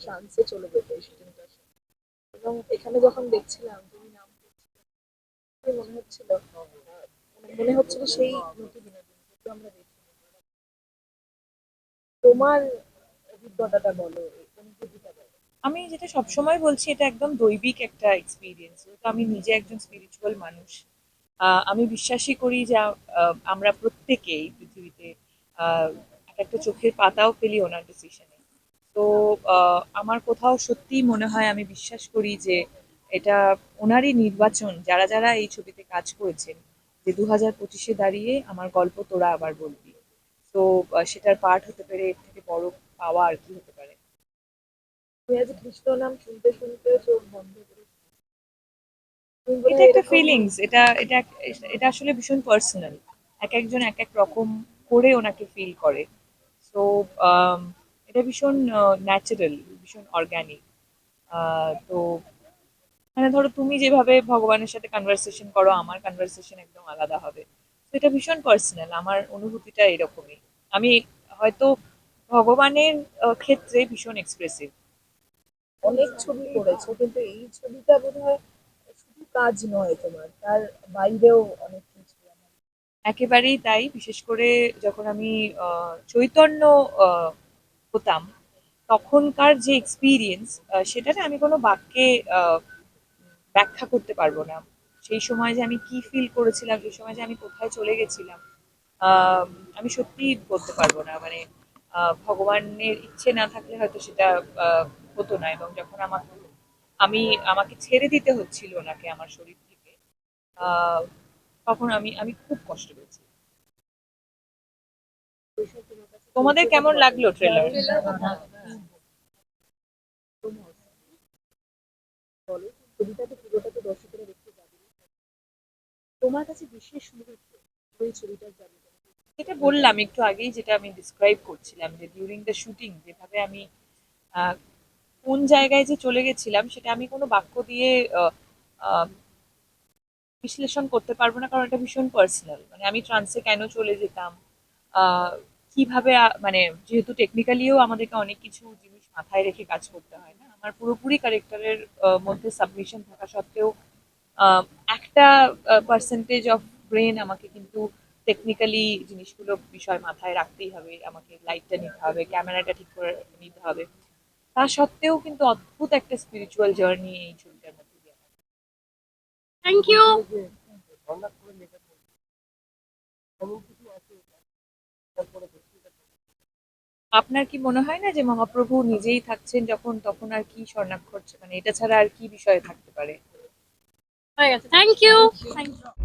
ফ্রান্সে চলে যেত এই শুটিংটা। এবং এখানে যখন দেখছিলাম তুমি নাম করছিলে, মনে হচ্ছিল মনে হচ্ছিল সেই নতুন বিনোদন যেটা আমরা দেখি। তোমার অভিজ্ঞতাটা বলো, অনুভূতিটা বলো। আমি যেটা সবসময় বলছি, এটা একদম দৈবিক একটা এক্সপিরিয়েন্স। যেহেতু আমি নিজে একজন স্পিরিচুয়াল মানুষ, আমি বিশ্বাসই করি যে আমরা প্রত্যেকেই পৃথিবীতে আহ, এক একটা চোখের পাতাও ফেলি ওনার ডিসিশনে। তো আমার কোথাও সত্যিই মনে হয়, আমি বিশ্বাস করি যে এটা ওনারই নির্বাচন, যারা যারা এই ছবিতে কাজ করেছেন, যে 2025-এ দাঁড়িয়ে আমার গল্প তোরা আবার বলবি। তো সেটার পার্ট হতে পেরে এর থেকে বড় পাওয়া আর কি হতে পারে। তুমি আজ কৃষ্ণ নাম শুনতে শুনতে চোখ বন্ধ করে তুমি এটা বোধহয় একটা এরকম। ফিলিংস, এটা এটা আসলে ভীষণ পার্সোনাল। এক একজন এক এক রকম করে ওনাকে ফিল করে। সো এটা ভীষণ ন্যাচারাল, ভীষণ অর্গানিক। তো মানে ধরো তুমি যেভাবে ভগবানের সাথে কনভারসেশন করো, আমার কনভারসেশন একদম আলাদা হবে। তো এটা ভীষণ পার্সোনাল, আমার অনুভূতিটা এরকমই। আমি হয়তো ভগবানের ক্ষেত্রে ভীষণ এক্সপ্রেসিভ। অনেক ছবি করেছো কিন্তু এই ছবিটা বোধহয় শুধু কাজ নয় তোমার, তার বাইরেও অনেক কিছু। একেবারেই তাই। বিশেষ করে যখন আমি চৈতন্য আহ, হতাম, তখনকার যে এক্সপিরিয়েন্স, সেটা না আমি কোনো বাক্যে আহ, ব্যাখ্যা করতে পারবো না। সেই সময় যে আমি কি ফিল করেছিলাম, সেই সময় যে আমি কোথায় চলে গেছিলাম, আহ, আমি সত্যি বলতে পারবো না। মানে ভগবানের ইচ্ছে না থাকলে হয়তো সেটা আহ, হতো না। এবং যখন আমি আমাকে ছেড়ে দিতে হচ্ছিল ওনাকে আমার শরীর থেকে, আহ, তখন আমি আমি খুব কষ্ট পেয়েছি। তোমাদের কেমন লাগলো ট্রেলার? বলো, ছবিটাকে পুরোটাকে দর্শকেরা দেখতে যাবে, তোমার কাছে বিশেষ মুহূর্ত ওই ছবিটার যাবে। যেটা বললাম একটু আগেই, যেটা আমি ডিসক্রাইব করছিলাম, যে ডিউরিং দ্য শুটিং যেভাবে আমি আহ, কোন জায়গায় যে চলে গেছিলাম, সেটা আমি কোনো বাক্য দিয়ে আহ, আহ, বিশ্লেষণ করতে পারবো না, কারণ এটা ভীষণ পার্সোনাল। মানে আমি ট্রান্সে কেন চলে যেতাম, আহ, কিভাবে মানে যেহেতু টেকনিক্যালিও আমাদেরকে অনেক কিছু জিনিস মাথায় রেখে কাজ করতে হয় না, আমার পুরোপুরি ক্যারেক্টারের মধ্যে সাবমিশন থাকা সত্ত্বেও আহ, একটা পার্সেন্টেজ অফ ব্রেন আমাকে কিন্তু টেকনিক্যালি জিনিসগুলো বিষয় মাথায় রাখতেই হবে। আমাকে লাইটটা নিতে হবে, ক্যামেরাটা ঠিক করে নিতে হবে। তা সত্ত্বেও কিন্তু অদ্ভুত একটা স্পিরিচুয়াল জার্নি এই ছবিটার মধ্যে দিয়ে আমার। Thank you. আপনার কি মনে হয় না যে মহাপ্রভু নিজেই থাকছেন যখন, তখন আর কি স্বর্ণাক্ষর, মানে এটা ছাড়া আর কি বিষয় থাকতে পারে? হয়ে গেছে, থ্যাংক ইউ। Thank you.